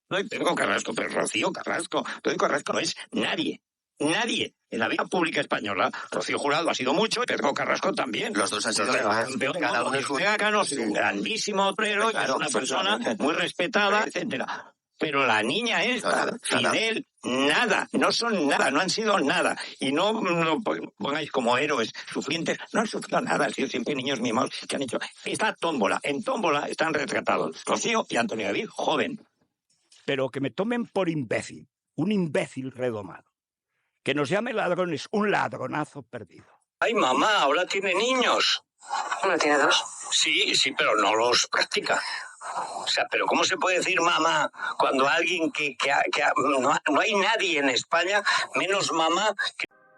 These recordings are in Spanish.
No, Pedro Carrasco, pero Rocío Carrasco. Pedro Carrasco no es nadie. Nadie en la vida pública española. Rocío Jurado ha sido mucho y Pedro Carrasco también. Los dos han sido campeón. Cada uno es un grandísimo obrero, es una persona muy respetada, etcétera. Pero la niña esta, Fidel, nada, no son nada, no han sido nada. Y no pongáis como héroes sufrientes, no han sufrido nada, han sido siempre niños mimados que han hecho. Está Tómbola, en Tómbola están retratados Rocío y Antonio David, joven. Pero que me tomen por imbécil, un imbécil redomado. Que nos llame ladrones, un ladronazo perdido. Ay, mamá, ahora tiene niños. ¿Uno tiene dos? Sí, pero no los practica. O sea, pero ¿cómo se puede decir mamá cuando alguien no hay nadie en España, menos mamá?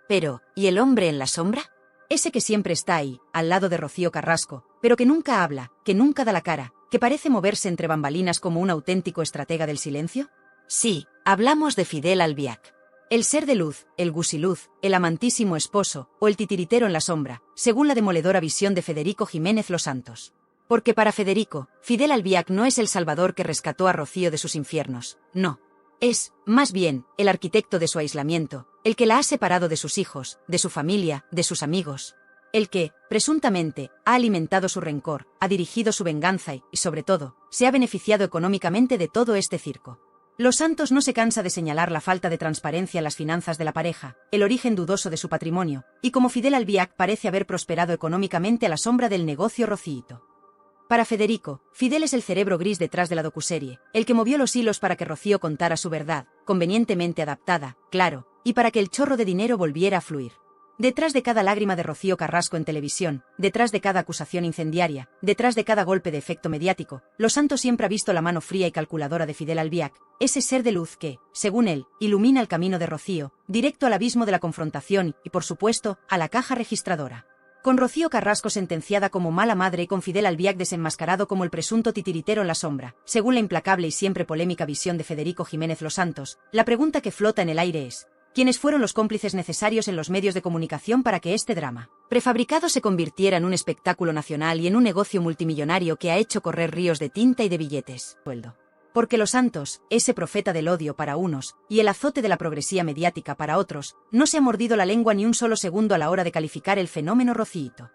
Pero, ¿y el hombre en la sombra? Ese que siempre está ahí, al lado de Rocío Carrasco, pero que nunca habla, que nunca da la cara, que parece moverse entre bambalinas como un auténtico estratega del silencio. Sí, hablamos de Fidel Albiac. El ser de luz, el gusiluz, el amantísimo esposo, o el titiritero en la sombra, según la demoledora visión de Federico Jiménez Los Santos. Porque para Federico, Fidel Albiac no es el salvador que rescató a Rocío de sus infiernos, no. Es, más bien, el arquitecto de su aislamiento, el que la ha separado de sus hijos, de su familia, de sus amigos. El que, presuntamente, ha alimentado su rencor, ha dirigido su venganza y, sobre todo, se ha beneficiado económicamente de todo este circo. Los Santos no se cansa de señalar la falta de transparencia en las finanzas de la pareja, el origen dudoso de su patrimonio, y como Fidel Albiac parece haber prosperado económicamente a la sombra del negocio Rocíito. Para Federico, Fidel es el cerebro gris detrás de la docuserie, el que movió los hilos para que Rocío contara su verdad, convenientemente adaptada, claro, y para que el chorro de dinero volviera a fluir. Detrás de cada lágrima de Rocío Carrasco en televisión, detrás de cada acusación incendiaria, detrás de cada golpe de efecto mediático, Los Santos siempre ha visto la mano fría y calculadora de Fidel Albiac, ese ser de luz que, según él, ilumina el camino de Rocío, directo al abismo de la confrontación y, por supuesto, a la caja registradora. Con Rocío Carrasco sentenciada como mala madre y con Fidel Albiac desenmascarado como el presunto titiritero en la sombra, según la implacable y siempre polémica visión de Federico Jiménez Los Santos, la pregunta que flota en el aire es: ¿quiénes fueron los cómplices necesarios en los medios de comunicación para que este drama prefabricado se convirtiera en un espectáculo nacional y en un negocio multimillonario que ha hecho correr ríos de tinta y de billetes? Sueldo. Porque Los Santos, ese profeta del odio para unos, y el azote de la progresía mediática para otros, no se ha mordido la lengua ni un solo segundo a la hora de calificar el fenómeno Rocíito.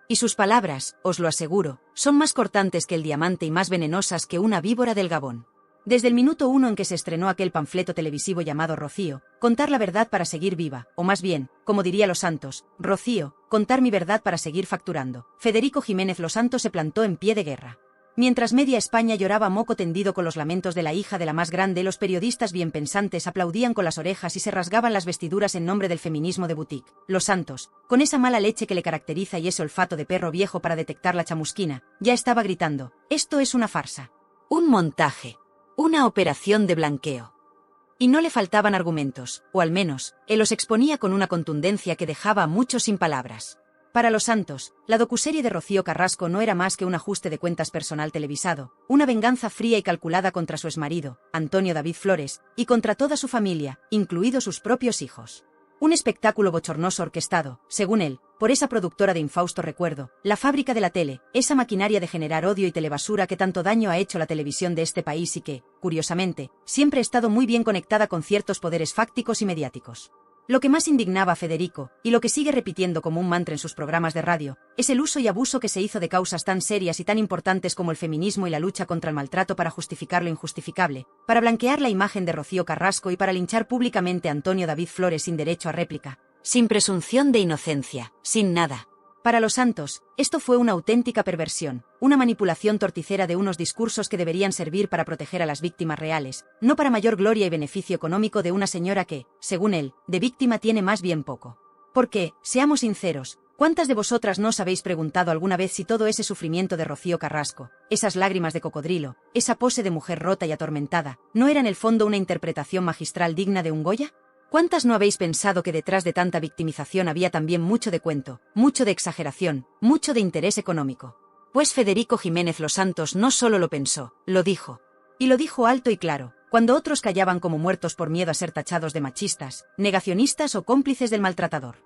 Y sus palabras, os lo aseguro, son más cortantes que el diamante y más venenosas que una víbora del Gabón. Desde el minuto 1 en que se estrenó aquel panfleto televisivo llamado Rocío, contar la verdad para seguir viva, o más bien, como diría Los Santos, Rocío, contar mi verdad para seguir facturando, Federico Jiménez Los Santos se plantó en pie de guerra. Mientras media España lloraba a moco tendido con los lamentos de la hija de la más grande, los periodistas bien pensantes aplaudían con las orejas y se rasgaban las vestiduras en nombre del feminismo de boutique. Los Santos, con esa mala leche que le caracteriza y ese olfato de perro viejo para detectar la chamusquina, ya estaba gritando: esto es una farsa. Un montaje. Una operación de blanqueo. Y no le faltaban argumentos, o al menos, él los exponía con una contundencia que dejaba a muchos sin palabras. Para Los Santos, la docuserie de Rocío Carrasco no era más que un ajuste de cuentas personal televisado, una venganza fría y calculada contra su exmarido, Antonio David Flores, y contra toda su familia, incluidos sus propios hijos. Un espectáculo bochornoso orquestado, según él, por esa productora de infausto recuerdo, la fábrica de la tele, esa maquinaria de generar odio y telebasura que tanto daño ha hecho la televisión de este país y que, curiosamente, siempre ha estado muy bien conectada con ciertos poderes fácticos y mediáticos. Lo que más indignaba a Federico, y lo que sigue repitiendo como un mantra en sus programas de radio, es el uso y abuso que se hizo de causas tan serias y tan importantes como el feminismo y la lucha contra el maltrato para justificar lo injustificable, para blanquear la imagen de Rocío Carrasco y para linchar públicamente a Antonio David Flores sin derecho a réplica, sin presunción de inocencia, sin nada. Para Los Santos, esto fue una auténtica perversión, una manipulación torticera de unos discursos que deberían servir para proteger a las víctimas reales, no para mayor gloria y beneficio económico de una señora que, según él, de víctima tiene más bien poco. Porque, seamos sinceros, ¿cuántas de vosotras no os habéis preguntado alguna vez si todo ese sufrimiento de Rocío Carrasco, esas lágrimas de cocodrilo, esa pose de mujer rota y atormentada, no era en el fondo una interpretación magistral digna de un Goya? ¿Cuántas no habéis pensado que detrás de tanta victimización había también mucho de cuento, mucho de exageración, mucho de interés económico? Pues Federico Jiménez Los Santos no solo lo pensó, lo dijo. Y lo dijo alto y claro, cuando otros callaban como muertos por miedo a ser tachados de machistas, negacionistas o cómplices del maltratador.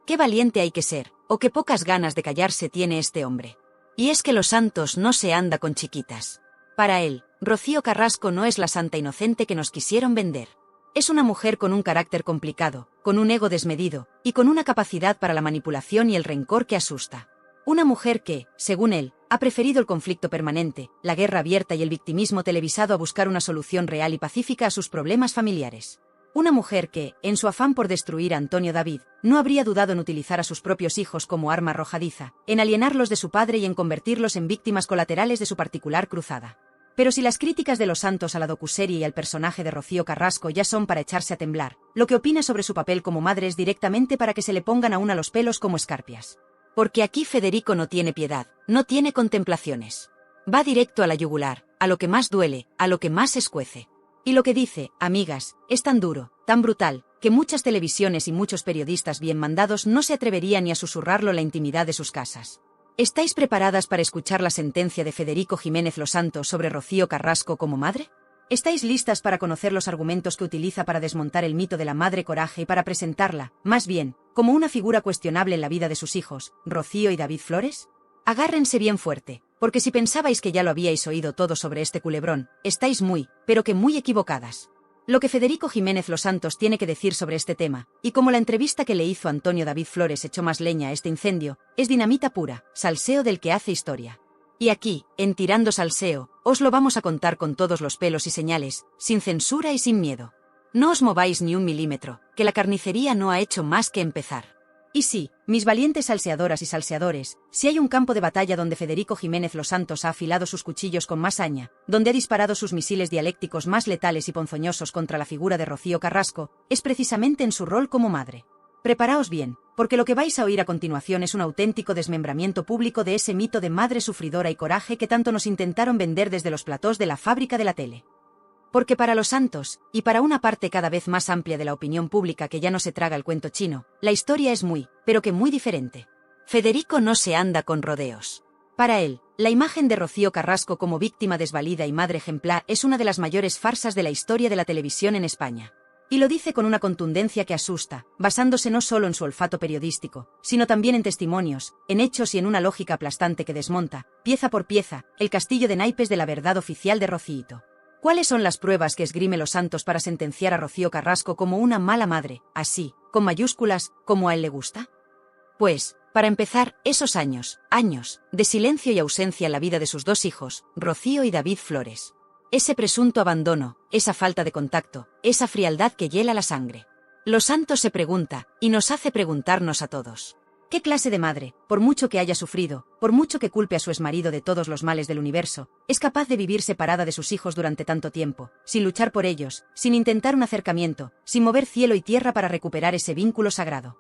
Qué valiente hay que ser, o qué pocas ganas de callarse tiene este hombre. Y es que Los Santos no se anda con chiquitas. Para él, Rocío Carrasco no es la santa inocente que nos quisieron vender. Es una mujer con un carácter complicado, con un ego desmedido, y con una capacidad para la manipulación y el rencor que asusta. Una mujer que, según él, ha preferido el conflicto permanente, la guerra abierta y el victimismo televisado a buscar una solución real y pacífica a sus problemas familiares. Una mujer que, en su afán por destruir a Antonio David, no habría dudado en utilizar a sus propios hijos como arma arrojadiza, en alienarlos de su padre y en convertirlos en víctimas colaterales de su particular cruzada. Pero si las críticas de los Santos a la docuserie y al personaje de Rocío Carrasco ya son para echarse a temblar, lo que opina sobre su papel como madre es directamente para que se le pongan aún a los pelos como escarpias. Porque aquí Federico no tiene piedad, no tiene contemplaciones. Va directo a la yugular, a lo que más duele, a lo que más escuece. Y lo que dice, amigas, es tan duro, tan brutal, que muchas televisiones y muchos periodistas bien mandados no se atreverían ni a susurrarlo en la intimidad de sus casas. ¿Estáis preparadas para escuchar la sentencia de Federico Jiménez Los Santos sobre Rocío Carrasco como madre? ¿Estáis listas para conocer los argumentos que utiliza para desmontar el mito de la madre coraje y para presentarla, más bien, como una figura cuestionable en la vida de sus hijos, Rocío y David Flores? Agárrense bien fuerte, porque si pensabais que ya lo habíais oído todo sobre este culebrón, estáis muy, pero que muy equivocadas. Lo que Federico Jiménez Los Santos tiene que decir sobre este tema, y como la entrevista que le hizo Antonio David Flores echó más leña a este incendio, es dinamita pura, salseo del que hace historia. Y aquí, en Tirando Salseo, os lo vamos a contar con todos los pelos y señales, sin censura y sin miedo. No os mováis ni un milímetro, que la carnicería no ha hecho más que empezar. Y sí, mis valientes salseadoras y salseadores, si hay un campo de batalla donde Federico Jiménez Los Santos ha afilado sus cuchillos con más saña, donde ha disparado sus misiles dialécticos más letales y ponzoñosos contra la figura de Rocío Carrasco, es precisamente en su rol como madre. Preparaos bien, porque lo que vais a oír a continuación es un auténtico desmembramiento público de ese mito de madre sufridora y coraje que tanto nos intentaron vender desde los platós de la fábrica de la tele. Porque para los Santos, y para una parte cada vez más amplia de la opinión pública que ya no se traga el cuento chino, la historia es muy, pero que muy diferente. Federico no se anda con rodeos. Para él, la imagen de Rocío Carrasco como víctima desvalida y madre ejemplar es una de las mayores farsas de la historia de la televisión en España. Y lo dice con una contundencia que asusta, basándose no solo en su olfato periodístico, sino también en testimonios, en hechos y en una lógica aplastante que desmonta, pieza por pieza, el castillo de naipes de la verdad oficial de Rocíito. ¿Cuáles son las pruebas que esgrime Los Santos para sentenciar a Rocío Carrasco como una mala madre, así, con mayúsculas, como a él le gusta? Pues, para empezar, esos años, de silencio y ausencia en la vida de sus dos hijos, Rocío y David Flores. Ese presunto abandono, esa falta de contacto, esa frialdad que hiela la sangre. Los Santos se pregunta, y nos hace preguntarnos a todos. ¿Qué clase de madre, por mucho que haya sufrido, por mucho que culpe a su exmarido de todos los males del universo, es capaz de vivir separada de sus hijos durante tanto tiempo, sin luchar por ellos, sin intentar un acercamiento, sin mover cielo y tierra para recuperar ese vínculo sagrado?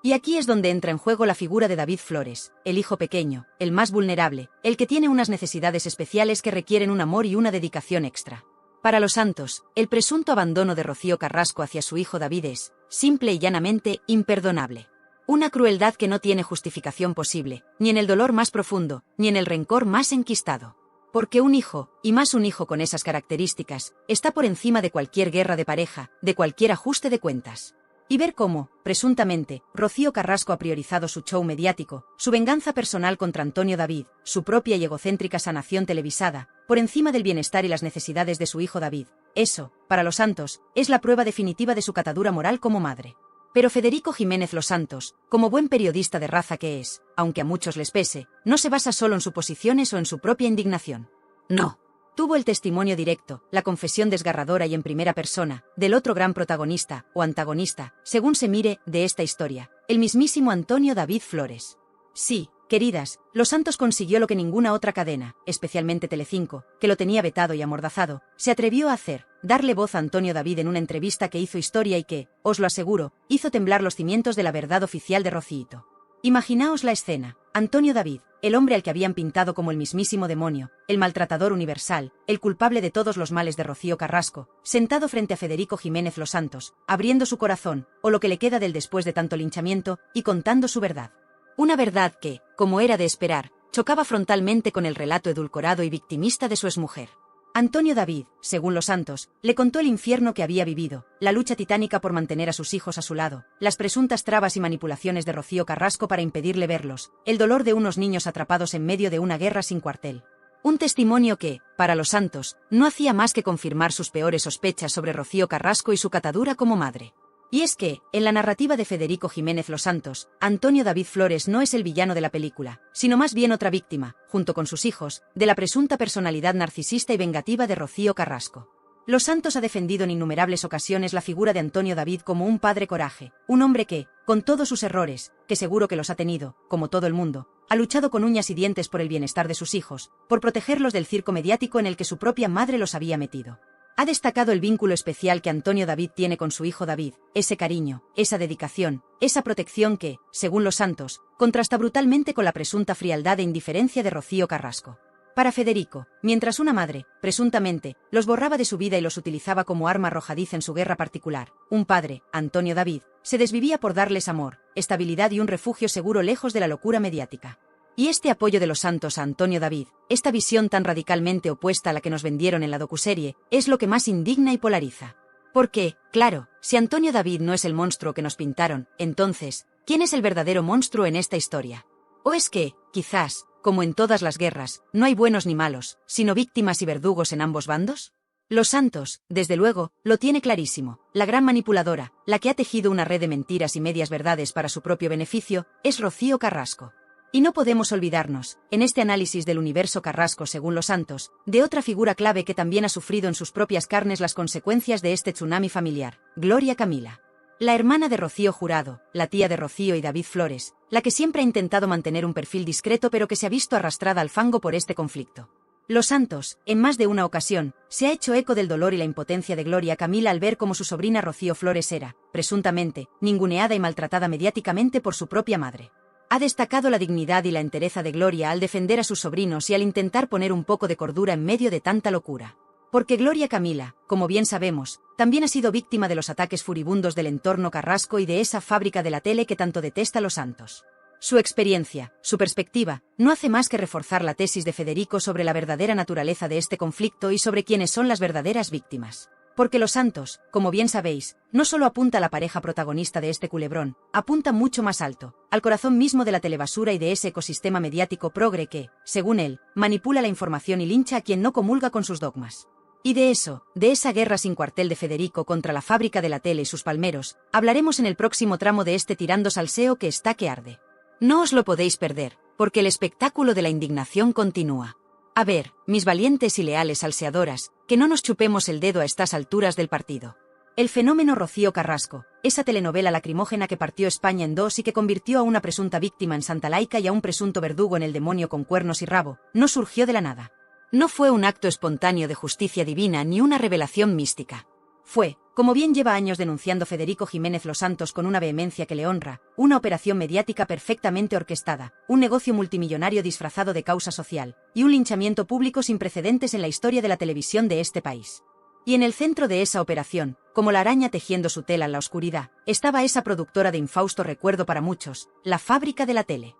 Y aquí es donde entra en juego la figura de David Flores, el hijo pequeño, el más vulnerable, el que tiene unas necesidades especiales que requieren un amor y una dedicación extra. Para los Santos, el presunto abandono de Rocío Carrasco hacia su hijo David es, simple y llanamente, imperdonable. Una crueldad que no tiene justificación posible, ni en el dolor más profundo, ni en el rencor más enquistado. Porque un hijo, y más un hijo con esas características, está por encima de cualquier guerra de pareja, de cualquier ajuste de cuentas. Y ver cómo, presuntamente, Rocío Carrasco ha priorizado su show mediático, su venganza personal contra Antonio David, su propia y egocéntrica sanación televisada, por encima del bienestar y las necesidades de su hijo David. Eso, para los Santos, es la prueba definitiva de su catadura moral como madre. Pero Federico Jiménez Los Santos, como buen periodista de raza que es, aunque a muchos les pese, no se basa solo en suposiciones o en su propia indignación. No. Tuvo el testimonio directo, la confesión desgarradora y en primera persona, del otro gran protagonista, o antagonista, según se mire, de esta historia, el mismísimo Antonio David Flores. Sí, queridas, Los Santos consiguió lo que ninguna otra cadena, especialmente Telecinco, que lo tenía vetado y amordazado, se atrevió a hacer, darle voz a Antonio David en una entrevista que hizo historia y que, os lo aseguro, hizo temblar los cimientos de la verdad oficial de Rocíito. Imaginaos la escena, Antonio David, el hombre al que habían pintado como el mismísimo demonio, el maltratador universal, el culpable de todos los males de Rocío Carrasco, sentado frente a Federico Jiménez Los Santos, abriendo su corazón, o lo que le queda del después de tanto linchamiento, y contando su verdad. Una verdad que, como era de esperar, chocaba frontalmente con el relato edulcorado y victimista de su exmujer. Antonio David, según Los Santos, le contó el infierno que había vivido, la lucha titánica por mantener a sus hijos a su lado, las presuntas trabas y manipulaciones de Rocío Carrasco para impedirle verlos, el dolor de unos niños atrapados en medio de una guerra sin cuartel. Un testimonio que, para los Santos, no hacía más que confirmar sus peores sospechas sobre Rocío Carrasco y su catadura como madre. Y es que, en la narrativa de Federico Jiménez Los Santos, Antonio David Flores no es el villano de la película, sino más bien otra víctima, junto con sus hijos, de la presunta personalidad narcisista y vengativa de Rocío Carrasco. Los Santos ha defendido en innumerables ocasiones la figura de Antonio David como un padre coraje, un hombre que, con todos sus errores, que seguro que los ha tenido, como todo el mundo, ha luchado con uñas y dientes por el bienestar de sus hijos, por protegerlos del circo mediático en el que su propia madre los había metido. Ha destacado el vínculo especial que Antonio David tiene con su hijo David, ese cariño, esa dedicación, esa protección que, según Los Santos, contrasta brutalmente con la presunta frialdad e indiferencia de Rocío Carrasco. Para Federico, mientras una madre, presuntamente, los borraba de su vida y los utilizaba como arma arrojadiza en su guerra particular, un padre, Antonio David, se desvivía por darles amor, estabilidad y un refugio seguro lejos de la locura mediática. Y este apoyo de Los Santos a Antonio David, esta visión tan radicalmente opuesta a la que nos vendieron en la docuserie, es lo que más indigna y polariza. Porque, claro, si Antonio David no es el monstruo que nos pintaron, entonces, ¿quién es el verdadero monstruo en esta historia? ¿O es que, quizás, como en todas las guerras, no hay buenos ni malos, sino víctimas y verdugos en ambos bandos? Los Santos, desde luego, lo tiene clarísimo. La gran manipuladora, la que ha tejido una red de mentiras y medias verdades para su propio beneficio, es Rocío Carrasco. Y no podemos olvidarnos, en este análisis del universo Carrasco según Los Santos, de otra figura clave que también ha sufrido en sus propias carnes las consecuencias de este tsunami familiar, Gloria Camila. La hermana de Rocío Jurado, la tía de Rocío y David Flores, la que siempre ha intentado mantener un perfil discreto pero que se ha visto arrastrada al fango por este conflicto. Los Santos, en más de una ocasión, se ha hecho eco del dolor y la impotencia de Gloria Camila al ver cómo su sobrina Rocío Flores era, presuntamente, ninguneada y maltratada mediáticamente por su propia madre. Ha destacado la dignidad y la entereza de Gloria al defender a sus sobrinos y al intentar poner un poco de cordura en medio de tanta locura. Porque Gloria Camila, como bien sabemos, también ha sido víctima de los ataques furibundos del entorno Carrasco y de esa fábrica de la tele que tanto detesta Los Santos. Su experiencia, su perspectiva, no hace más que reforzar la tesis de Federico sobre la verdadera naturaleza de este conflicto y sobre quiénes son las verdaderas víctimas. Porque Los Santos, como bien sabéis, no solo apunta a la pareja protagonista de este culebrón, apunta mucho más alto, al corazón mismo de la telebasura y de ese ecosistema mediático progre que, según él, manipula la información y lincha a quien no comulga con sus dogmas. Y de eso, de esa guerra sin cuartel de Federico contra la fábrica de la tele y sus palmeros, hablaremos en el próximo tramo de este Tirando Salseo que está que arde. No os lo podéis perder, porque el espectáculo de la indignación continúa. A ver, mis valientes y leales salseadoras, que no nos chupemos el dedo a estas alturas del partido. El fenómeno Rocío Carrasco, esa telenovela lacrimógena que partió España en dos y que convirtió a una presunta víctima en Santa Laica y a un presunto verdugo en el demonio con cuernos y rabo, no surgió de la nada. No fue un acto espontáneo de justicia divina ni una revelación mística. Fue, como bien lleva años denunciando Federico Jiménez Los Santos con una vehemencia que le honra, una operación mediática perfectamente orquestada, un negocio multimillonario disfrazado de causa social, y un linchamiento público sin precedentes en la historia de la televisión de este país. Y en el centro de esa operación, como la araña tejiendo su tela en la oscuridad, estaba esa productora de infausto recuerdo para muchos, la fábrica de la tele.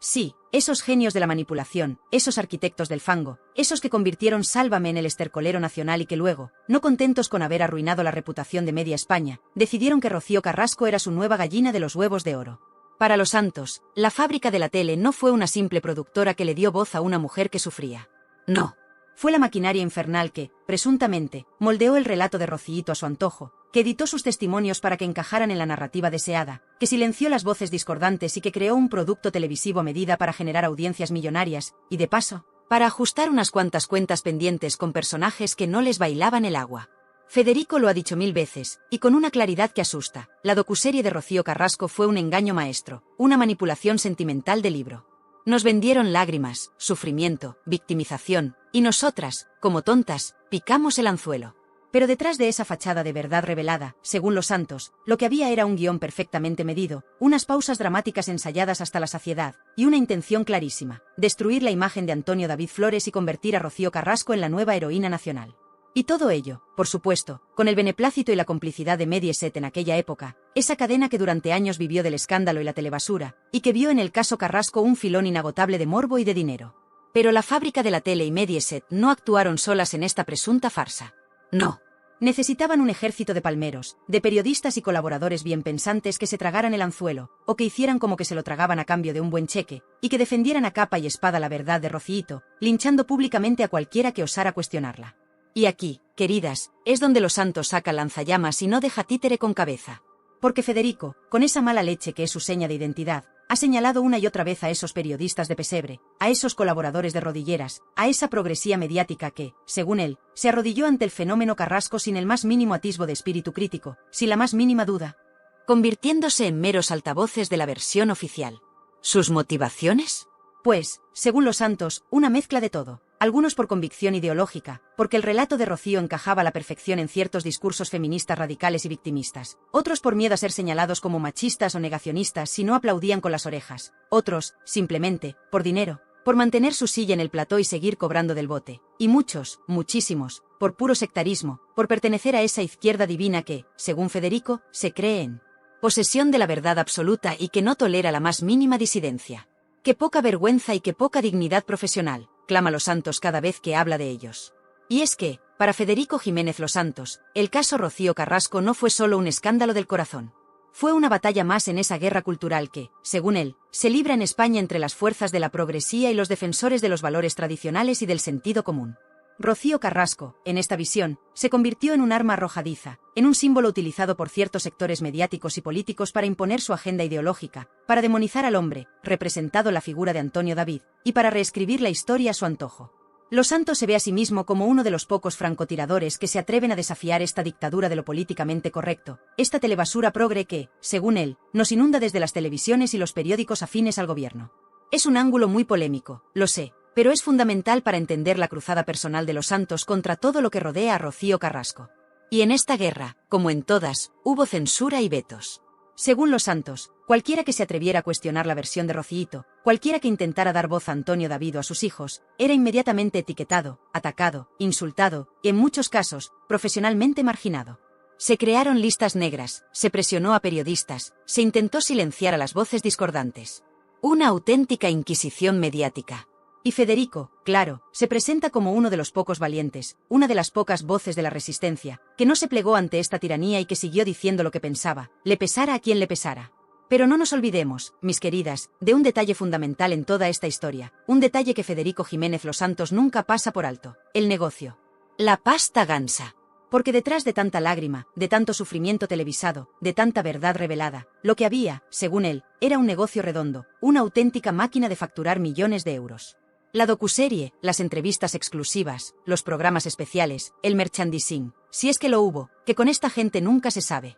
Sí, esos genios de la manipulación, esos arquitectos del fango, esos que convirtieron Sálvame en el estercolero nacional y que luego, no contentos con haber arruinado la reputación de media España, decidieron que Rocío Carrasco era su nueva gallina de los huevos de oro. Para Los Santos, la fábrica de la tele no fue una simple productora que le dio voz a una mujer que sufría. No. Fue la maquinaria infernal que, presuntamente, moldeó el relato de Rocíito a su antojo, que editó sus testimonios para que encajaran en la narrativa deseada, que silenció las voces discordantes y que creó un producto televisivo a medida para generar audiencias millonarias, y de paso, para ajustar unas cuantas cuentas pendientes con personajes que no les bailaban el agua. Federico lo ha dicho 1000 veces, y con una claridad que asusta, la docuserie de Rocío Carrasco fue un engaño maestro, una manipulación sentimental de libro. Nos vendieron lágrimas, sufrimiento, victimización, y nosotras, como tontas, picamos el anzuelo. Pero detrás de esa fachada de verdad revelada, según Los Santos, lo que había era un guión perfectamente medido, unas pausas dramáticas ensayadas hasta la saciedad, y una intención clarísima: destruir la imagen de Antonio David Flores y convertir a Rocío Carrasco en la nueva heroína nacional. Y todo ello, por supuesto, con el beneplácito y la complicidad de Mediaset en aquella época, esa cadena que durante años vivió del escándalo y la telebasura, y que vio en el caso Carrasco un filón inagotable de morbo y de dinero. Pero la fábrica de la tele y Mediaset no actuaron solas en esta presunta farsa. No. Necesitaban un ejército de palmeros, de periodistas y colaboradores bien pensantes que se tragaran el anzuelo, o que hicieran como que se lo tragaban a cambio de un buen cheque, y que defendieran a capa y espada la verdad de Rociito, linchando públicamente a cualquiera que osara cuestionarla. Y aquí, queridas, es donde los santos sacan lanzallamas y no deja títere con cabeza. Porque Federico, con esa mala leche que es su seña de identidad, ha señalado una y otra vez a esos periodistas de pesebre, a esos colaboradores de rodilleras, a esa progresía mediática que, según él, se arrodilló ante el fenómeno Carrasco sin el más mínimo atisbo de espíritu crítico, sin la más mínima duda, convirtiéndose en meros altavoces de la versión oficial. ¿Sus motivaciones? Pues, según los santos, una mezcla de todo. Algunos por convicción ideológica, porque el relato de Rocío encajaba a la perfección en ciertos discursos feministas radicales y victimistas. Otros por miedo a ser señalados como machistas o negacionistas si no aplaudían con las orejas. Otros, simplemente, por dinero, por mantener su silla en el plató y seguir cobrando del bote. Y muchos, muchísimos, por puro sectarismo, por pertenecer a esa izquierda divina que, según Federico, se cree en posesión de la verdad absoluta y que no tolera la más mínima disidencia. ¡Qué poca vergüenza y qué poca dignidad profesional!, clama Los Santos cada vez que habla de ellos. Y es que, para Federico Jiménez Los Santos, el caso Rocío Carrasco no fue solo un escándalo del corazón. Fue una batalla más en esa guerra cultural que, según él, se libra en España entre las fuerzas de la progresía y los defensores de los valores tradicionales y del sentido común. Rocío Carrasco, en esta visión, se convirtió en un arma arrojadiza, en un símbolo utilizado por ciertos sectores mediáticos y políticos para imponer su agenda ideológica, para demonizar al hombre, representado la figura de Antonio David, y para reescribir la historia a su antojo. Los Santos se ve a sí mismo como uno de los pocos francotiradores que se atreven a desafiar esta dictadura de lo políticamente correcto, esta telebasura progre que, según él, nos inunda desde las televisiones y los periódicos afines al gobierno. Es un ángulo muy polémico, lo sé, pero es fundamental para entender la cruzada personal de Los Santos contra todo lo que rodea a Rocío Carrasco. Y en esta guerra, como en todas, hubo censura y vetos. Según Los Santos, cualquiera que se atreviera a cuestionar la versión de Rociito, cualquiera que intentara dar voz a Antonio David o a sus hijos, era inmediatamente etiquetado, atacado, insultado y, en muchos casos, profesionalmente marginado. Se crearon listas negras, se presionó a periodistas, se intentó silenciar a las voces discordantes. Una auténtica inquisición mediática. Y Federico, claro, se presenta como uno de los pocos valientes, una de las pocas voces de la resistencia, que no se plegó ante esta tiranía y que siguió diciendo lo que pensaba, le pesara a quien le pesara. Pero no nos olvidemos, mis queridas, de un detalle fundamental en toda esta historia, un detalle que Federico Jiménez Los Santos nunca pasa por alto: el negocio. La pasta gansa. Porque detrás de tanta lágrima, de tanto sufrimiento televisado, de tanta verdad revelada, lo que había, según él, era un negocio redondo, una auténtica máquina de facturar millones de euros. La docuserie, las entrevistas exclusivas, los programas especiales, el merchandising, si es que lo hubo, que con esta gente nunca se sabe.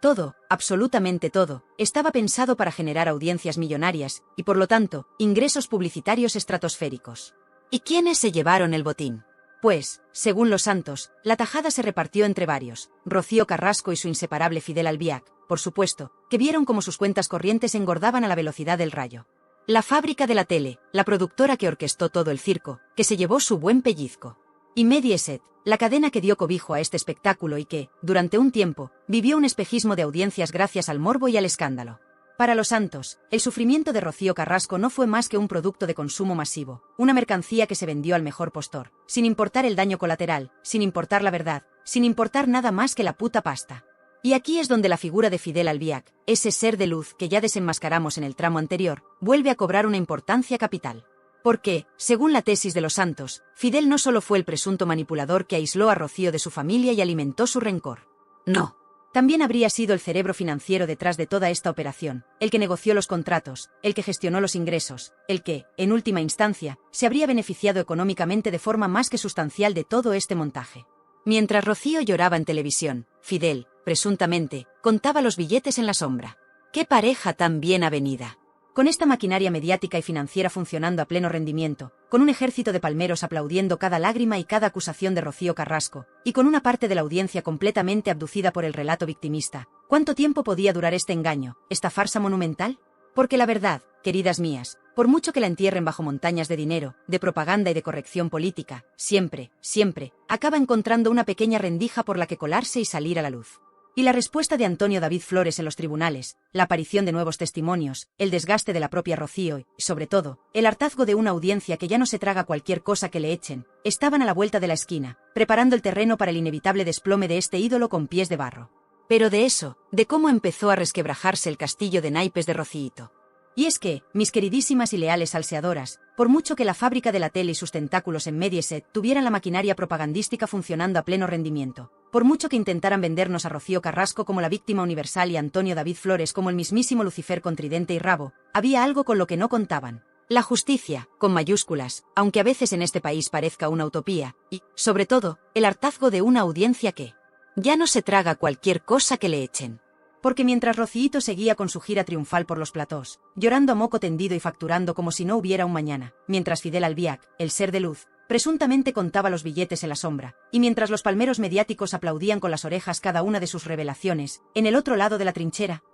Todo, absolutamente todo, estaba pensado para generar audiencias millonarias y, por lo tanto, ingresos publicitarios estratosféricos. ¿Y quiénes se llevaron el botín? Pues, según Los Santos, la tajada se repartió entre varios: Rocío Carrasco y su inseparable Fidel Albiac, por supuesto, que vieron cómo sus cuentas corrientes engordaban a la velocidad del rayo. La fábrica de la tele, la productora que orquestó todo el circo, que se llevó su buen pellizco. Y Mediaset, la cadena que dio cobijo a este espectáculo y que, durante un tiempo, vivió un espejismo de audiencias gracias al morbo y al escándalo. Para Los Santos, el sufrimiento de Rocío Carrasco no fue más que un producto de consumo masivo, una mercancía que se vendió al mejor postor, sin importar el daño colateral, sin importar la verdad, sin importar nada más que la puta pasta. Y aquí es donde la figura de Fidel Albiac, ese ser de luz que ya desenmascaramos en el tramo anterior, vuelve a cobrar una importancia capital. Porque, según la tesis de Los Santos, Fidel no solo fue el presunto manipulador que aisló a Rocío de su familia y alimentó su rencor. No. También habría sido el cerebro financiero detrás de toda esta operación, el que negoció los contratos, el que gestionó los ingresos, el que, en última instancia, se habría beneficiado económicamente de forma más que sustancial de todo este montaje. Mientras Rocío lloraba en televisión, Fidel, presuntamente, contaba los billetes en la sombra. ¡Qué pareja tan bien avenida! Con esta maquinaria mediática y financiera funcionando a pleno rendimiento, con un ejército de palmeros aplaudiendo cada lágrima y cada acusación de Rocío Carrasco, y con una parte de la audiencia completamente abducida por el relato victimista, ¿cuánto tiempo podía durar este engaño, esta farsa monumental? Porque la verdad, queridas mías, por mucho que la entierren bajo montañas de dinero, de propaganda y de corrección política, siempre, siempre, acaba encontrando una pequeña rendija por la que colarse y salir a la luz. Y la respuesta de Antonio David Flores en los tribunales, la aparición de nuevos testimonios, el desgaste de la propia Rocío y, sobre todo, el hartazgo de una audiencia que ya no se traga cualquier cosa que le echen, estaban a la vuelta de la esquina, preparando el terreno para el inevitable desplome de este ídolo con pies de barro. Pero de eso, de cómo empezó a resquebrajarse el castillo de naipes de Rociito. Y es que, mis queridísimas y leales salseadoras, por mucho que la fábrica de la tele y sus tentáculos en Mediaset tuvieran la maquinaria propagandística funcionando a pleno rendimiento, por mucho que intentaran vendernos a Rocío Carrasco como la víctima universal y a Antonio David Flores como el mismísimo Lucifer con tridente y rabo, había algo con lo que no contaban. La justicia, con mayúsculas, aunque a veces en este país parezca una utopía, y, sobre todo, el hartazgo de una audiencia que ya no se traga cualquier cosa que le echen. Porque mientras Rociito seguía con su gira triunfal por los platós, llorando a moco tendido y facturando como si no hubiera un mañana, mientras Fidel Albiac, el ser de luz, presuntamente contaba los billetes en la sombra, y mientras los palmeros mediáticos aplaudían con las orejas cada una de sus revelaciones, en el otro lado de la trinchera,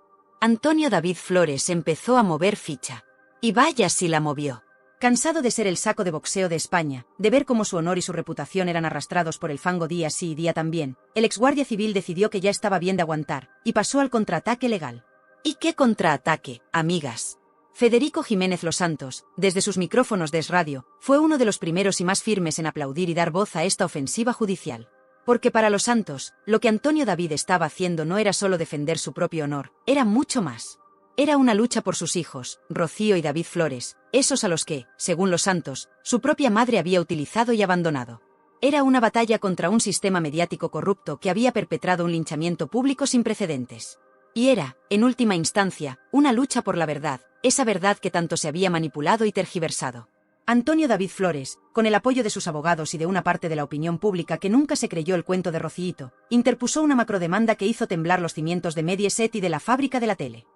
Antonio David Flores empezó a mover ficha. Y vaya si la movió. Cansado de ser el saco de boxeo de España, de ver cómo su honor y su reputación eran arrastrados por el fango día sí y día también, el exguardia civil decidió que ya estaba bien de aguantar, y pasó al contraataque legal. ¿Y qué contraataque, amigas? Federico Jiménez Los Santos, desde sus micrófonos de Es Radio, fue uno de los primeros y más firmes en aplaudir y dar voz a esta ofensiva judicial. Porque para Los Santos, lo que Antonio David estaba haciendo no era solo defender su propio honor, era mucho más. Era una lucha por sus hijos, Rocío y David Flores, esos a los que, según Los Santos, su propia madre había utilizado y abandonado. Era una batalla contra un sistema mediático corrupto que había perpetrado un linchamiento público sin precedentes. Y era, en última instancia, una lucha por la verdad, esa verdad que tanto se había manipulado y tergiversado. Antonio David Flores, con el apoyo de sus abogados y de una parte de la opinión pública que nunca se creyó el cuento de Rociito, interpuso una macrodemanda que hizo temblar los cimientos de Mediaset y de la fábrica de la tele.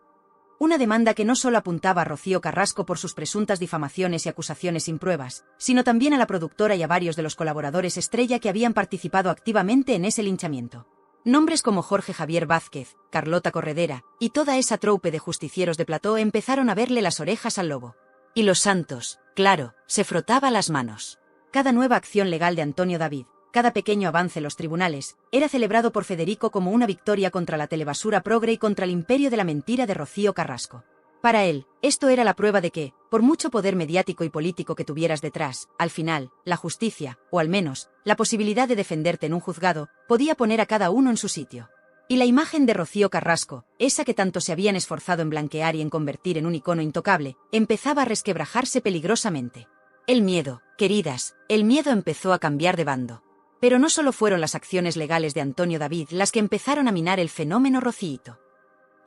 Una demanda que no solo apuntaba a Rocío Carrasco por sus presuntas difamaciones y acusaciones sin pruebas, sino también a la productora y a varios de los colaboradores estrella que habían participado activamente en ese linchamiento. Nombres como Jorge Javier Vázquez, Carlota Corredera, y toda esa troupe de justicieros de plató empezaron a verle las orejas al lobo. Y Los Santos, claro, se frotaba las manos. Cada nueva acción legal de Antonio David, cada pequeño avance en los tribunales, era celebrado por Federico como una victoria contra la telebasura progre y contra el imperio de la mentira de Rocío Carrasco. Para él, esto era la prueba de que, por mucho poder mediático y político que tuvieras detrás, al final, la justicia, o al menos, la posibilidad de defenderte en un juzgado, podía poner a cada uno en su sitio. Y la imagen de Rocío Carrasco, esa que tanto se habían esforzado en blanquear y en convertir en un icono intocable, empezaba a resquebrajarse peligrosamente. El miedo, queridas, el miedo empezó a cambiar de bando. Pero no solo fueron las acciones legales de Antonio David las que empezaron a minar el fenómeno Rociito.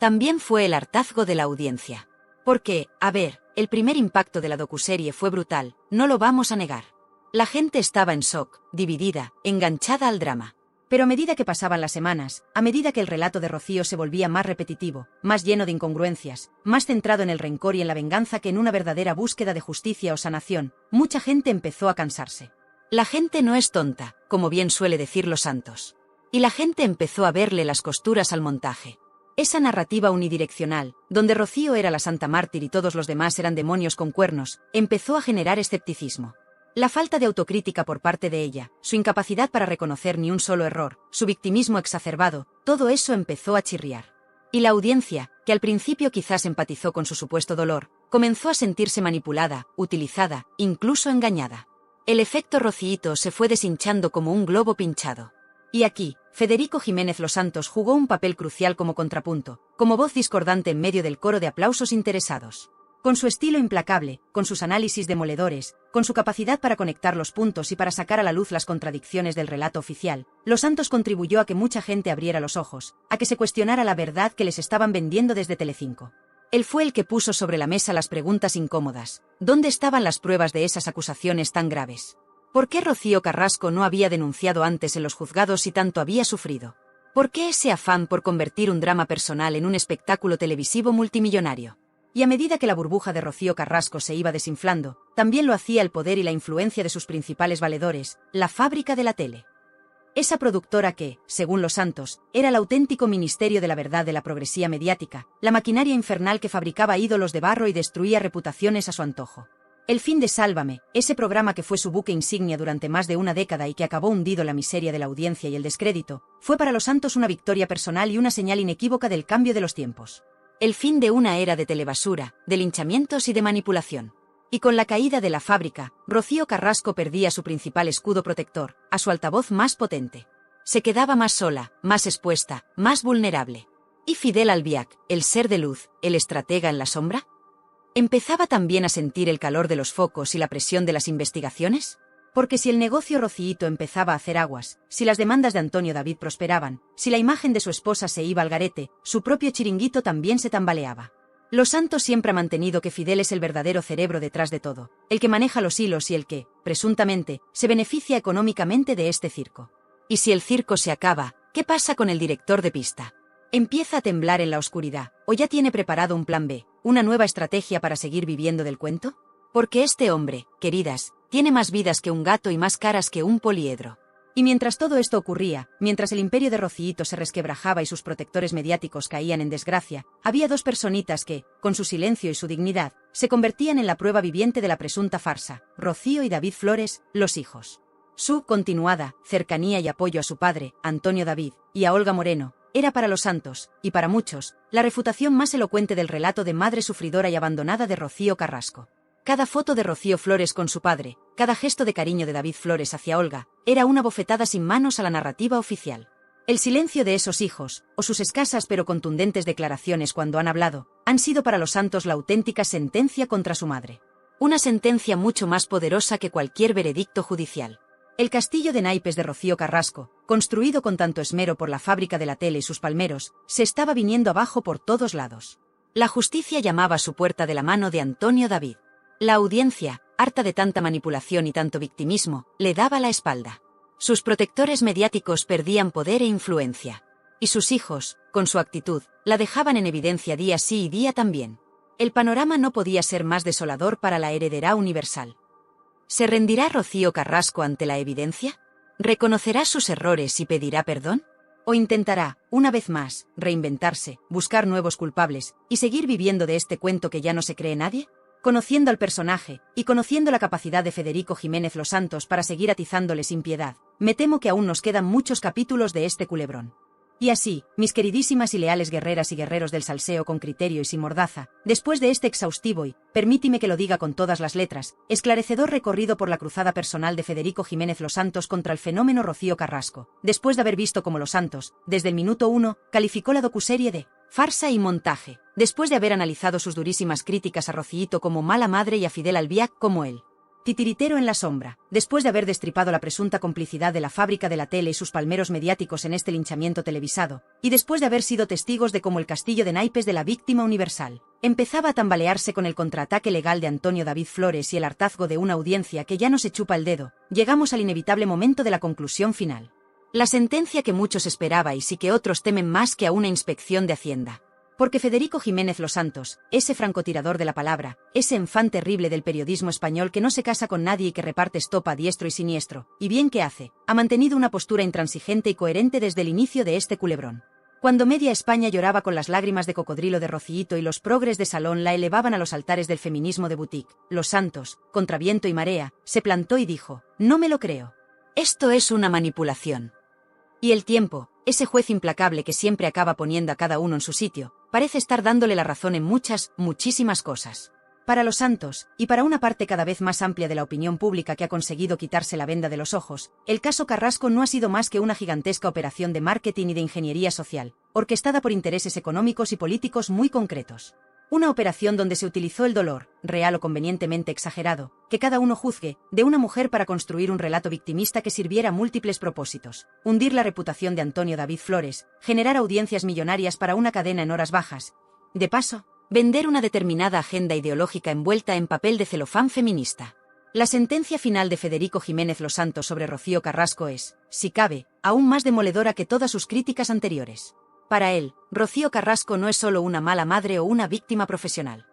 También fue el hartazgo de la audiencia. Porque, a ver, el primer impacto de la docuserie fue brutal, no lo vamos a negar. La gente estaba en shock, dividida, enganchada al drama. Pero a medida que pasaban las semanas, a medida que el relato de Rocío se volvía más repetitivo, más lleno de incongruencias, más centrado en el rencor y en la venganza que en una verdadera búsqueda de justicia o sanación, mucha gente empezó a cansarse. La gente no es tonta, como bien suele decir Los Santos. Y la gente empezó a verle las costuras al montaje. Esa narrativa unidireccional, donde Rocío era la santa mártir y todos los demás eran demonios con cuernos, empezó a generar escepticismo. La falta de autocrítica por parte de ella, su incapacidad para reconocer ni un solo error, su victimismo exacerbado, todo eso empezó a chirriar. Y la audiencia, que al principio quizás empatizó con su supuesto dolor, comenzó a sentirse manipulada, utilizada, incluso engañada. El efecto Rociito se fue deshinchando como un globo pinchado. Y aquí, Federico Jiménez Los Santos jugó un papel crucial como contrapunto, como voz discordante en medio del coro de aplausos interesados. Con su estilo implacable, con sus análisis demoledores, con su capacidad para conectar los puntos y para sacar a la luz las contradicciones del relato oficial, Los Santos contribuyó a que mucha gente abriera los ojos, a que se cuestionara la verdad que les estaban vendiendo desde Telecinco. Él fue el que puso sobre la mesa las preguntas incómodas. ¿Dónde estaban las pruebas de esas acusaciones tan graves? ¿Por qué Rocío Carrasco no había denunciado antes en los juzgados si tanto había sufrido? ¿Por qué ese afán por convertir un drama personal en un espectáculo televisivo multimillonario? Y a medida que la burbuja de Rocío Carrasco se iba desinflando, también lo hacía el poder y la influencia de sus principales valedores, la fábrica de la tele. Esa productora que, según Los Santos, era el auténtico ministerio de la verdad de la progresía mediática, la maquinaria infernal que fabricaba ídolos de barro y destruía reputaciones a su antojo. El fin de Sálvame, ese programa que fue su buque insignia durante más de una década y que acabó hundido en la miseria de la audiencia y el descrédito, fue para Los Santos una victoria personal y una señal inequívoca del cambio de los tiempos. El fin de una era de telebasura, de linchamientos y de manipulación. Y con la caída de la fábrica, Rocío Carrasco perdía su principal escudo protector, a su altavoz más potente. Se quedaba más sola, más expuesta, más vulnerable. ¿Y Fidel Albiac, el ser de luz, el estratega en la sombra? ¿Empezaba también a sentir el calor de los focos y la presión de las investigaciones? Porque si el negocio Rociito empezaba a hacer aguas, si las demandas de Antonio David prosperaban, si la imagen de su esposa se iba al garete, su propio chiringuito también se tambaleaba. Los Santos siempre ha mantenido que Fidel es el verdadero cerebro detrás de todo, el que maneja los hilos y el que, presuntamente, se beneficia económicamente de este circo. Y si el circo se acaba, ¿qué pasa con el director de pista? ¿Empieza a temblar en la oscuridad, o ya tiene preparado un plan B, una nueva estrategia para seguir viviendo del cuento? Porque este hombre, queridas, tiene más vidas que un gato y más caras que un poliedro. Y mientras todo esto ocurría, mientras el imperio de Rociito se resquebrajaba y sus protectores mediáticos caían en desgracia, había dos personitas que, con su silencio y su dignidad, se convertían en la prueba viviente de la presunta farsa: Rocío y David Flores, los hijos. Su continuada cercanía y apoyo a su padre, Antonio David, y a Olga Moreno, era para los Santos, y para muchos, la refutación más elocuente del relato de madre sufridora y abandonada de Rocío Carrasco. Cada foto de Rocío Flores con su padre, cada gesto de cariño de David Flores hacia Olga, era una bofetada sin manos a la narrativa oficial. El silencio de esos hijos, o sus escasas pero contundentes declaraciones cuando han hablado, han sido para los Santos la auténtica sentencia contra su madre. Una sentencia mucho más poderosa que cualquier veredicto judicial. El castillo de naipes de Rocío Carrasco, construido con tanto esmero por la fábrica de la tele y sus palmeros, se estaba viniendo abajo por todos lados. La justicia llamaba a su puerta de la mano de Antonio David. La audiencia, harta de tanta manipulación y tanto victimismo, le daba la espalda. Sus protectores mediáticos perdían poder e influencia. Y sus hijos, con su actitud, la dejaban en evidencia día sí y día también. El panorama no podía ser más desolador para la heredera universal. ¿Se rendirá Rocío Carrasco ante la evidencia? ¿Reconocerá sus errores y pedirá perdón? ¿O intentará, una vez más, reinventarse, buscar nuevos culpables, y seguir viviendo de este cuento que ya no se cree nadie? Conociendo al personaje, y conociendo la capacidad de Federico Jiménez Los Santos para seguir atizándole sin piedad, me temo que aún nos quedan muchos capítulos de este culebrón. Y así, mis queridísimas y leales guerreras y guerreros del salseo con criterio y sin mordaza, después de este exhaustivo y, permítime que lo diga con todas las letras, esclarecedor recorrido por la cruzada personal de Federico Jiménez Los Santos contra el fenómeno Rocío Carrasco, después de haber visto cómo Los Santos, desde el minuto 1, calificó la docuserie de farsa y montaje, después de haber analizado sus durísimas críticas a Rociito como mala madre y a Fidel Albiac como él titiritero en la sombra, después de haber destripado la presunta complicidad de la fábrica de la tele y sus palmeros mediáticos en este linchamiento televisado, y después de haber sido testigos de cómo el castillo de naipes de la víctima universal empezaba a tambalearse con el contraataque legal de Antonio David Flores y el hartazgo de una audiencia que ya no se chupa el dedo, llegamos al inevitable momento de la conclusión final. La sentencia que muchos esperabais y que otros temen más que a una inspección de Hacienda. Porque Federico Jiménez Los Santos, ese francotirador de la palabra, ese enfant terrible del periodismo español que no se casa con nadie y que reparte estopa a diestro y siniestro, y bien que hace, ha mantenido una postura intransigente y coherente desde el inicio de este culebrón. Cuando media España lloraba con las lágrimas de cocodrilo de Rociito y los progres de salón la elevaban a los altares del feminismo de boutique, Los Santos, contra viento y marea, se plantó y dijo: no me lo creo. Esto es una manipulación. Y el tiempo, ese juez implacable que siempre acaba poniendo a cada uno en su sitio, parece estar dándole la razón en muchísimas cosas. Para Los Santos, y para una parte cada vez más amplia de la opinión pública que ha conseguido quitarse la venda de los ojos, el caso Carrasco no ha sido más que una gigantesca operación de marketing y de ingeniería social, orquestada por intereses económicos y políticos muy concretos. Una operación donde se utilizó el dolor, real o convenientemente exagerado, que cada uno juzgue, de una mujer para construir un relato victimista que sirviera a múltiples propósitos: hundir la reputación de Antonio David Flores, generar audiencias millonarias para una cadena en horas bajas. De paso, vender una determinada agenda ideológica envuelta en papel de celofán feminista. La sentencia final de Federico Jiménez Los Santos sobre Rocío Carrasco es, si cabe, aún más demoledora que todas sus críticas anteriores. Para él, Rocío Carrasco no es solo una mala madre o una víctima profesional.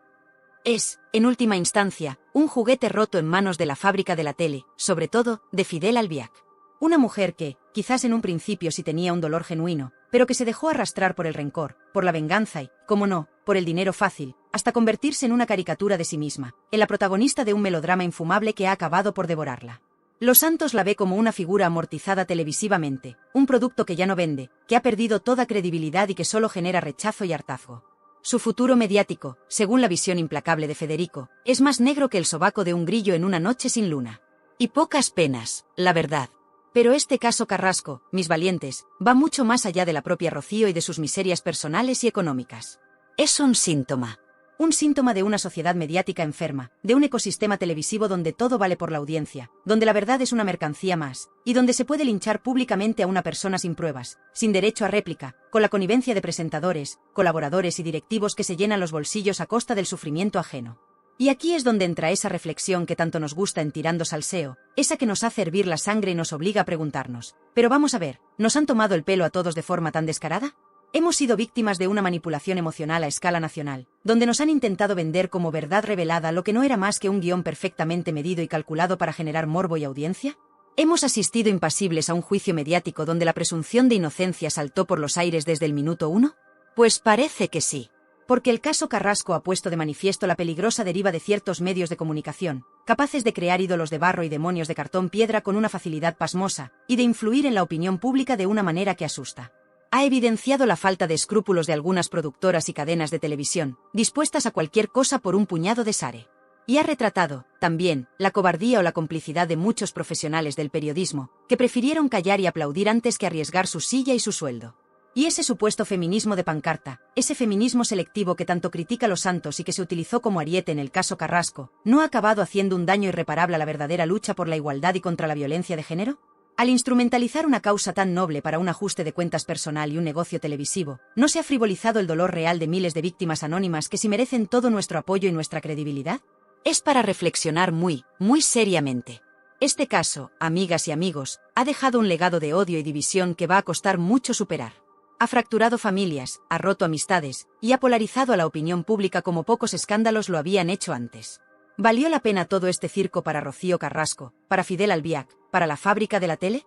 Es, en última instancia, un juguete roto en manos de la fábrica de la tele, sobre todo, de Fidel Albiac. Una mujer que, quizás en un principio sí tenía un dolor genuino, pero que se dejó arrastrar por el rencor, por la venganza y, como no, por el dinero fácil, hasta convertirse en una caricatura de sí misma, en la protagonista de un melodrama infumable que ha acabado por devorarla. Los Santos la ve como una figura amortizada televisivamente, un producto que ya no vende, que ha perdido toda credibilidad y que solo genera rechazo y hartazgo. Su futuro mediático, según la visión implacable de Federico, es más negro que el sobaco de un grillo en una noche sin luna. Y pocas penas, la verdad. Pero este caso Carrasco, mis valientes, va mucho más allá de la propia Rocío y de sus miserias personales y económicas. Es un síntoma. Un síntoma de una sociedad mediática enferma, de un ecosistema televisivo donde todo vale por la audiencia, donde la verdad es una mercancía más, y donde se puede linchar públicamente a una persona sin pruebas, sin derecho a réplica, con la connivencia de presentadores, colaboradores y directivos que se llenan los bolsillos a costa del sufrimiento ajeno. Y aquí es donde entra esa reflexión que tanto nos gusta en Tirando Salseo, esa que nos hace hervir la sangre y nos obliga a preguntarnos, pero vamos a ver, ¿nos han tomado el pelo a todos de forma tan descarada? Hemos sido víctimas de una manipulación emocional a escala nacional, donde nos han intentado vender como verdad revelada lo que no era más que un guión perfectamente medido y calculado para generar morbo y audiencia. ¿Hemos asistido impasibles a un juicio mediático donde la presunción de inocencia saltó por los aires desde el minuto 1? Pues parece que sí. Porque el caso Carrasco ha puesto de manifiesto la peligrosa deriva de ciertos medios de comunicación, capaces de crear ídolos de barro y demonios de cartón piedra con una facilidad pasmosa, y de influir en la opinión pública de una manera que asusta. Ha evidenciado la falta de escrúpulos de algunas productoras y cadenas de televisión, dispuestas a cualquier cosa por un puñado de sare. Y ha retratado, también, la cobardía o la complicidad de muchos profesionales del periodismo, que prefirieron callar y aplaudir antes que arriesgar su silla y su sueldo. Y ese supuesto feminismo de pancarta, ese feminismo selectivo que tanto critica Los Santos y que se utilizó como ariete en el caso Carrasco, ¿no ha acabado haciendo un daño irreparable a la verdadera lucha por la igualdad y contra la violencia de género? Al instrumentalizar una causa tan noble para un ajuste de cuentas personal y un negocio televisivo, ¿no se ha frivolizado el dolor real de miles de víctimas anónimas que sí merecen todo nuestro apoyo y nuestra credibilidad? Es para reflexionar muy seriamente. Este caso, amigas y amigos, ha dejado un legado de odio y división que va a costar mucho superar. Ha fracturado familias, ha roto amistades, y ha polarizado a la opinión pública como pocos escándalos lo habían hecho antes. ¿Valió la pena todo este circo para Rocío Carrasco, para Fidel Albiac, para la fábrica de la tele?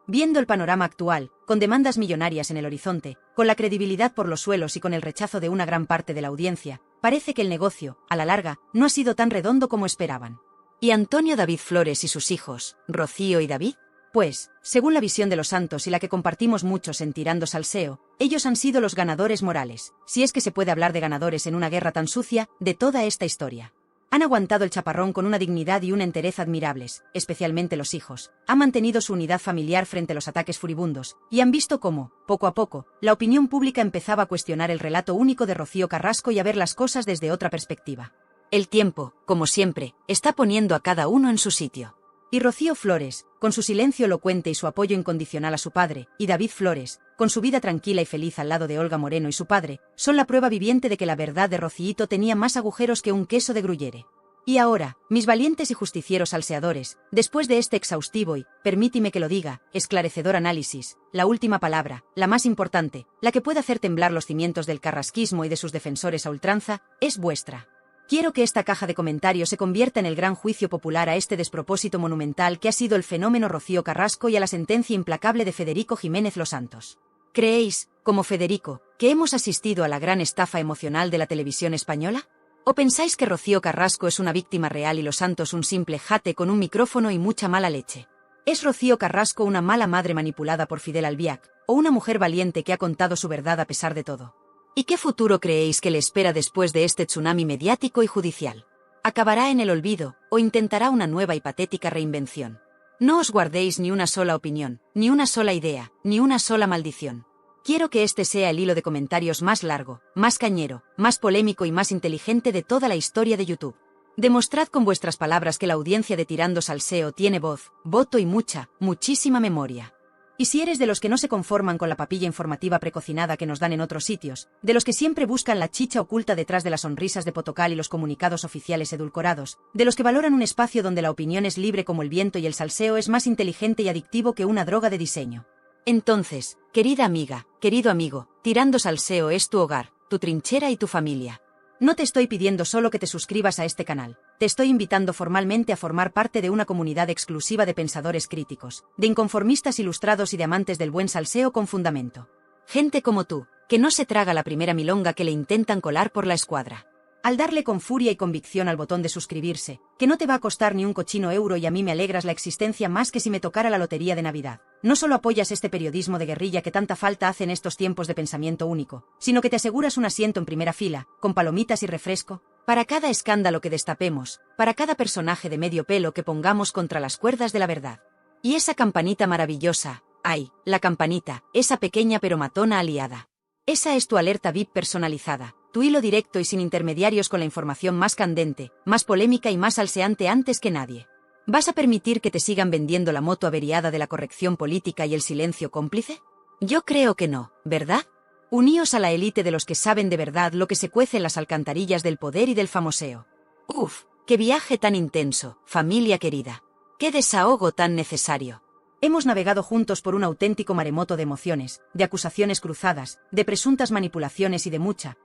Viendo el panorama actual, con demandas millonarias en el horizonte, con la credibilidad por los suelos y con el rechazo de una gran parte de la audiencia, parece que el negocio, a la larga, no ha sido tan redondo como esperaban. ¿Y Antonio David Flores y sus hijos, Rocío y David? Pues, según la visión de Los Santos y la que compartimos muchos en Tirando Salseo, ellos han sido los ganadores morales, si es que se puede hablar de ganadores en una guerra tan sucia, de toda esta historia. Han aguantado el chaparrón con una dignidad y una entereza admirables, especialmente los hijos. Han mantenido su unidad familiar frente a los ataques furibundos, y han visto cómo, poco a poco, la opinión pública empezaba a cuestionar el relato único de Rocío Carrasco y a ver las cosas desde otra perspectiva. El tiempo, como siempre, está poniendo a cada uno en su sitio. Y Rocío Flores, con su silencio elocuente y su apoyo incondicional a su padre, y David Flores, con su vida tranquila y feliz al lado de Olga Moreno y su padre, son la prueba viviente de que la verdad de Rocíito tenía más agujeros que un queso de gruyere. Y ahora, mis valientes y justicieros salseadores, después de este exhaustivo y, permítime que lo diga, esclarecedor análisis, la última palabra, la más importante, la que puede hacer temblar los cimientos del carrasquismo y de sus defensores a ultranza, es vuestra. Quiero que esta caja de comentarios se convierta en el gran juicio popular a este despropósito monumental que ha sido el fenómeno Rocío Carrasco y a la sentencia implacable de Federico Jiménez Los Santos. ¿Creéis, como Federico, que hemos asistido a la gran estafa emocional de la televisión española? ¿O pensáis que Rocío Carrasco es una víctima real y Los Santos un simple jate con un micrófono y mucha mala leche? ¿Es Rocío Carrasco una mala madre manipulada por Fidel Albiac, o una mujer valiente que ha contado su verdad a pesar de todo? ¿Y qué futuro creéis que le espera después de este tsunami mediático y judicial? ¿Acabará en el olvido, o intentará una nueva y patética reinvención? No os guardéis ni una sola opinión, ni una sola idea, ni una sola maldición. Quiero que este sea el hilo de comentarios más largo, más cañero, más polémico y más inteligente de toda la historia de YouTube. Demostrad con vuestras palabras que la audiencia de Tirando Salseo tiene voz, voto y muchísima memoria. Y si eres de los que no se conforman con la papilla informativa precocinada que nos dan en otros sitios, de los que siempre buscan la chicha oculta detrás de las sonrisas de Potocal y los comunicados oficiales edulcorados, de los que valoran un espacio donde la opinión es libre como el viento y el salseo es más inteligente y adictivo que una droga de diseño. Entonces, querida amiga, querido amigo, Tirando Salseo es tu hogar, tu trinchera y tu familia. No te estoy pidiendo solo que te suscribas a este canal, te estoy invitando formalmente a formar parte de una comunidad exclusiva de pensadores críticos, de inconformistas ilustrados y de amantes del buen salseo con fundamento. Gente como tú, que no se traga la primera milonga que le intentan colar por la escuadra. Al darle con furia y convicción al botón de suscribirse, que no te va a costar ni un cochino euro y a mí me alegras la existencia más que si me tocara la lotería de Navidad. No solo apoyas este periodismo de guerrilla que tanta falta hace en estos tiempos de pensamiento único, sino que te aseguras un asiento en primera fila, con palomitas y refresco, para cada escándalo que destapemos, para cada personaje de medio pelo que pongamos contra las cuerdas de la verdad. Y esa campanita maravillosa, ay, la campanita, esa pequeña pero matona aliada. Esa es tu alerta VIP personalizada, tu hilo directo y sin intermediarios con la información más candente, más polémica y más salseante antes que nadie. ¿Vas a permitir que te sigan vendiendo la moto averiada de la corrección política y el silencio cómplice? Yo creo que no, ¿verdad? Uníos a la élite de los que saben de verdad lo que se cuece en las alcantarillas del poder y del famoseo. Uf, qué viaje tan intenso, familia querida. Qué desahogo tan necesario. Hemos navegado juntos por un auténtico maremoto de emociones, de acusaciones cruzadas, de presuntas manipulaciones y de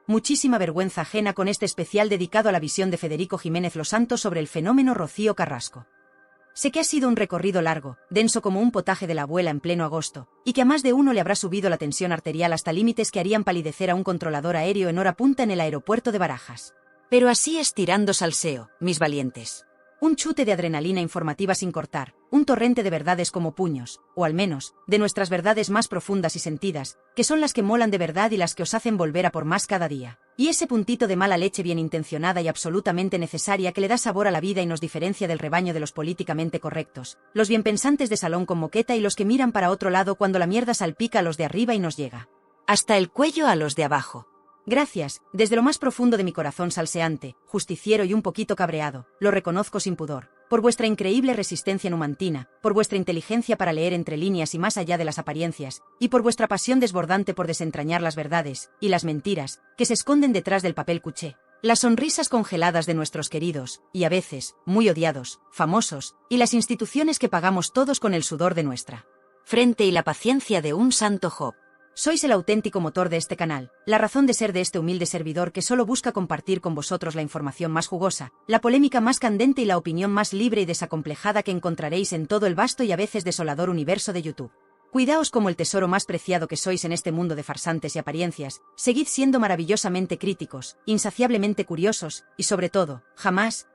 muchísima vergüenza ajena con este especial dedicado a la visión de Federico Jiménez Losanto sobre el fenómeno Rocío Carrasco. Sé que ha sido un recorrido largo, denso como un potaje de la abuela en pleno agosto, y que a más de uno le habrá subido la tensión arterial hasta límites que harían palidecer a un controlador aéreo en hora punta en el aeropuerto de Barajas. Pero así es tirando salseo, mis valientes. Un chute de adrenalina informativa sin cortar, un torrente de verdades como puños, o al menos, de nuestras verdades más profundas y sentidas, que son las que molan de verdad y las que os hacen volver a por más cada día. Y ese puntito de mala leche bien intencionada y absolutamente necesaria que le da sabor a la vida y nos diferencia del rebaño de los políticamente correctos, los bienpensantes de salón con moqueta y los que miran para otro lado cuando la mierda salpica a los de arriba y nos llega hasta el cuello a los de abajo. Gracias, desde lo más profundo de mi corazón salseante, justiciero y un poquito cabreado, lo reconozco sin pudor, por vuestra increíble resistencia numantina, por vuestra inteligencia para leer entre líneas y más allá de las apariencias, y por vuestra pasión desbordante por desentrañar las verdades, y las mentiras, que se esconden detrás del papel cuché. Las sonrisas congeladas de nuestros queridos, y a veces, muy odiados, famosos, y las instituciones que pagamos todos con el sudor de nuestra frente y la paciencia de un santo Job. Sois el auténtico motor de este canal, la razón de ser de este humilde servidor que solo busca compartir con vosotros la información más jugosa, la polémica más candente y la opinión más libre y desacomplejada que encontraréis en todo el vasto y a veces desolador universo de YouTube. Cuidaos como el tesoro más preciado que sois en este mundo de farsantes y apariencias, seguid siendo maravillosamente críticos, insaciablemente curiosos, y sobre todo, jamás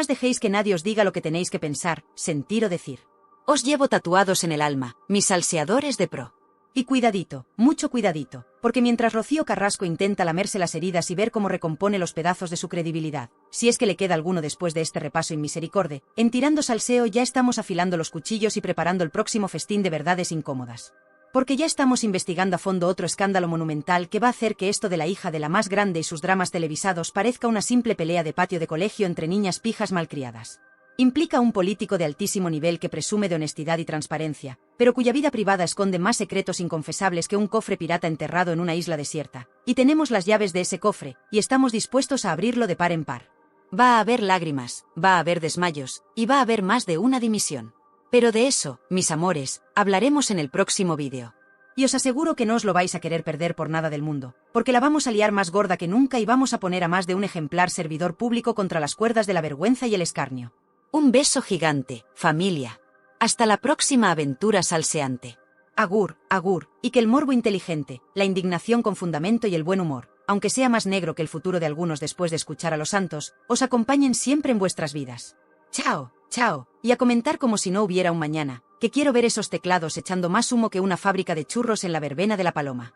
dejéis que nadie os diga lo que tenéis que pensar, sentir o decir. Os llevo tatuados en el alma, mis salseadores de pro. Y cuidadito, mucho cuidadito, porque mientras Rocío Carrasco intenta lamerse las heridas y ver cómo recompone los pedazos de su credibilidad, si es que le queda alguno después de este repaso inmisericorde, en Tirando Salseo ya estamos afilando los cuchillos y preparando el próximo festín de verdades incómodas. Porque ya estamos investigando a fondo otro escándalo monumental que va a hacer que esto de la hija de la más grande y sus dramas televisados parezca una simple pelea de patio de colegio entre niñas pijas malcriadas. Implica un político de altísimo nivel que presume de honestidad y transparencia, pero cuya vida privada esconde más secretos inconfesables que un cofre pirata enterrado en una isla desierta. Y tenemos las llaves de ese cofre, y estamos dispuestos a abrirlo de par en par. Va a haber lágrimas, va a haber desmayos, y va a haber más de una dimisión. Pero de eso, mis amores, hablaremos en el próximo vídeo. Y os aseguro que no os lo vais a querer perder por nada del mundo, porque la vamos a liar más gorda que nunca y vamos a poner a más de un ejemplar servidor público contra las cuerdas de la vergüenza y el escarnio. Un beso gigante, familia. Hasta la próxima aventura salseante. Agur, agur, y que el morbo inteligente, la indignación con fundamento y el buen humor, aunque sea más negro que el futuro de algunos después de escuchar a los santos, os acompañen siempre en vuestras vidas. Chao, chao, y a comentar como si no hubiera un mañana, que quiero ver esos teclados echando más humo que una fábrica de churros en la verbena de la Paloma.